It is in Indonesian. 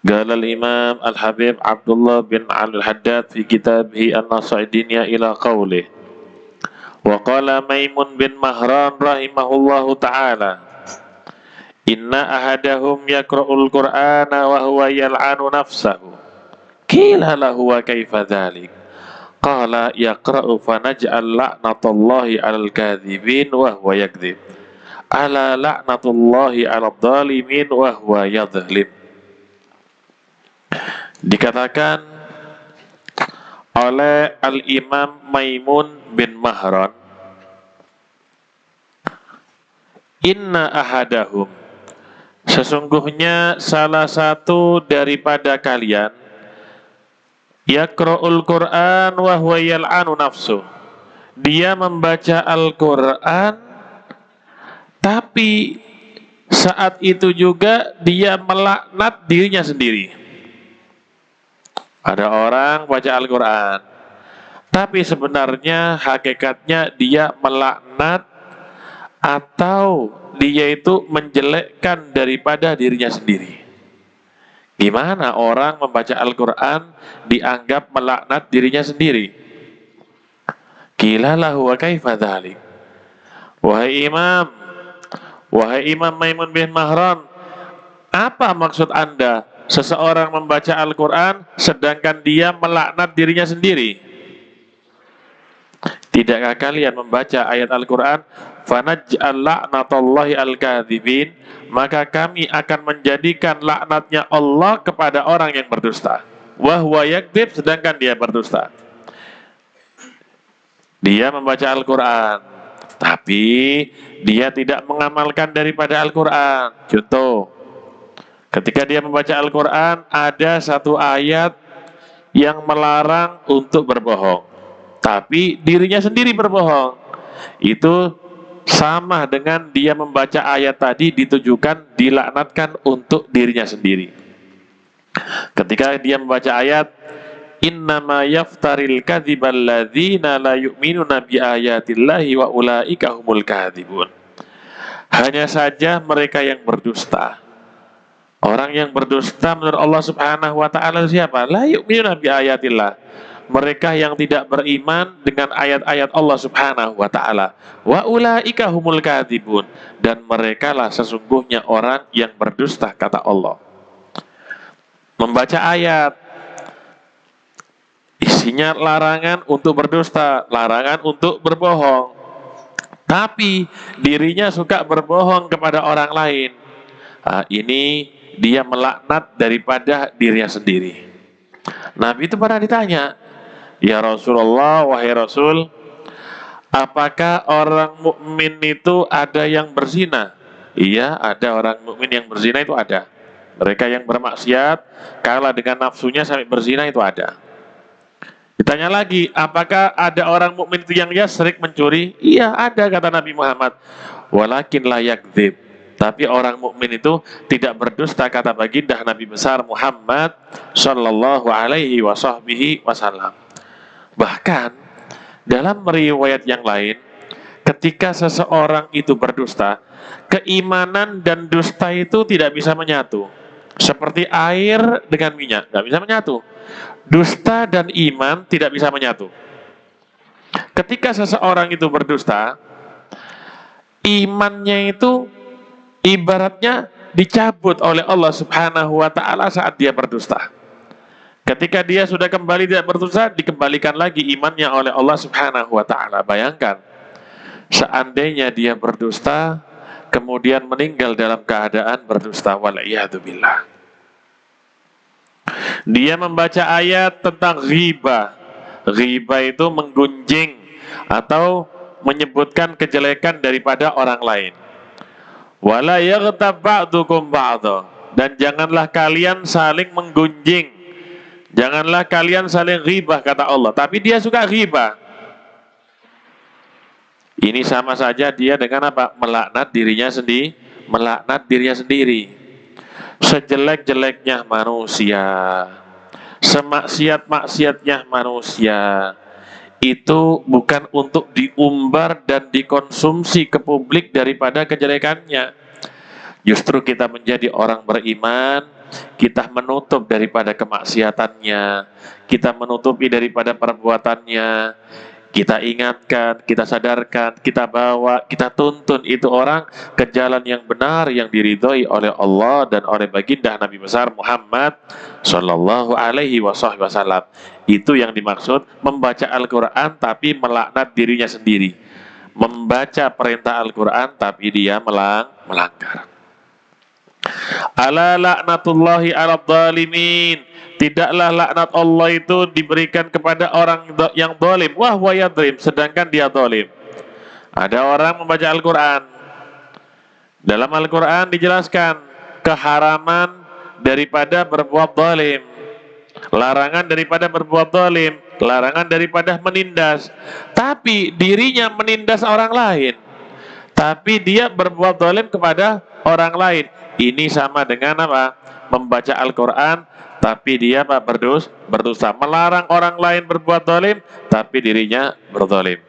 قال الإمام الحبيب عبد الله بن علي الحداد في كتابه النصائح الدينية إلى قوله وقال ميمون بن مهران رحمه الله تعالى إن أحدهم يقرأ القرآن وهو يلعن نفسه قيل له وكيف ذلك قال يقرأ فنجعل لعنة الله على الكاذبين وهو يكذب على لعنة الله على الظالمين وهو يظلم. Dikatakan oleh Al-Imam Maimun bin Mahran, inna ahadahum, sesungguhnya salah satu daripada kalian, yaqra'ul Qur'an wa huwa yal'anu nafsuh, dia membaca Al-Qur'an tapi saat itu juga dia melaknat dirinya sendiri. Ada orang baca Al-Quran, tapi sebenarnya hakikatnya dia melaknat atau dia itu menjelekkan daripada dirinya sendiri. Gimana orang membaca Al-Quran dianggap melaknat dirinya sendiri? Qila lahu wa kaifa dzalik? Wahai Imam Maimun bin Mahran, apa maksud Anda? Seseorang membaca Al-Quran sedangkan dia melaknat dirinya sendiri. Tidakkah kalian membaca ayat Al-Quran fanaj'al la'natallahi al-kadzibin, maka kami akan menjadikan laknatnya Allah kepada orang yang berdusta. Wa huwa yakdzib, sedangkan dia berdusta. Dia membaca Al-Quran tapi dia tidak mengamalkan daripada Al-Quran. Contoh, ketika dia membaca Al-Quran, ada satu ayat yang melarang untuk berbohong, tapi dirinya sendiri berbohong. Itu sama dengan dia membaca ayat tadi ditujukan dilaknatkan untuk dirinya sendiri. Ketika dia membaca ayat, innama yaftaril kadzibal ladzina la yu'minuna bi ayatillahi wa ulaika humul kadzibun. Hanya saja mereka yang berdusta. Orang yang berdusta menurut Allah Subhanahu wa taala siapa? La yu'minuna bi ayatillah. Mereka yang tidak beriman dengan ayat-ayat Allah Subhanahu wa taala. Wa ulaika humul kadzibun, dan merekalah sesungguhnya orang yang berdusta, kata Allah. Membaca ayat isinya larangan untuk berdusta, larangan untuk berbohong, tapi dirinya suka berbohong kepada orang lain. Ini dia melaknat daripada dirinya sendiri. Nabi itu pernah ditanya, ya Rasulullah, wahai Rasul, apakah orang mukmin itu ada yang berzina? Iya, ada orang mukmin yang berzina, itu ada. Mereka yang bermaksiat kalah dengan nafsunya sampai berzina, itu ada. Ditanya lagi, apakah ada orang mukmin itu yang yasrik, mencuri? Iya, ada, kata Nabi Muhammad. Walakin la yakdzib, tapi orang mukmin itu tidak berdusta, kata baginda Nabi besar Muhammad sallallahu alaihi wasallam. Bahkan dalam riwayat yang lain, ketika seseorang itu berdusta, keimanan dan dusta itu tidak bisa menyatu. Seperti air dengan minyak, nggak bisa menyatu. Dusta dan iman tidak bisa menyatu. Ketika seseorang itu berdusta, imannya itu ibaratnya dicabut oleh Allah Subhanahu wa taala saat dia berdusta. Ketika dia sudah kembali tidak berdusta, dikembalikan lagi imannya oleh Allah Subhanahu wa taala. Bayangkan, seandainya dia berdusta kemudian meninggal dalam keadaan berdusta, wal'iyadzubillah. Dia membaca ayat tentang ghibah. Ghibah itu menggunjing atau menyebutkan kejelekan daripada orang lain. Wala yaghtab ba'dukum ba'dha, dan janganlah kalian saling menggunjing. Janganlah kalian saling ghibah, kata Allah. Tapi dia suka ghibah. Ini sama saja dia dengan apa? Melaknat dirinya sendiri, melaknat dirinya sendiri. Sejelek-jeleknya manusia, semaksiat-maksiatnya manusia, itu bukan untuk diumbar dan dikonsumsi ke publik daripada kejelekannya. Justru kita menjadi orang beriman, kita menutup daripada kemaksiatannya, kita menutupi daripada perbuatannya, kita ingatkan, kita sadarkan, kita bawa, kita tuntun itu orang ke jalan yang benar yang diridhoi oleh Allah dan oleh baginda Nabi besar Muhammad Shallallahu Alaihi Wasallam. Itu yang dimaksud membaca Al-Quran tapi melaknat dirinya sendiri, membaca perintah Al-Quran tapi dia melanggar. Ala laknatullahi ala zalimin. Tidaklah laknat Allah itu diberikan kepada orang yang zalim. Wah wa yadrim, sedangkan dia zalim. Ada orang membaca Al-Quran. Dalam Al-Quran dijelaskan keharaman daripada berbuat zalim, larangan daripada berbuat zalim, larangan daripada menindas. Tapi dirinya menindas orang lain, tapi dia berbuat zalim kepada orang lain. Ini sama dengan apa? Membaca Al-Quran tapi dia berdosa, melarang orang lain berbuat zalim tapi dirinya berzalim.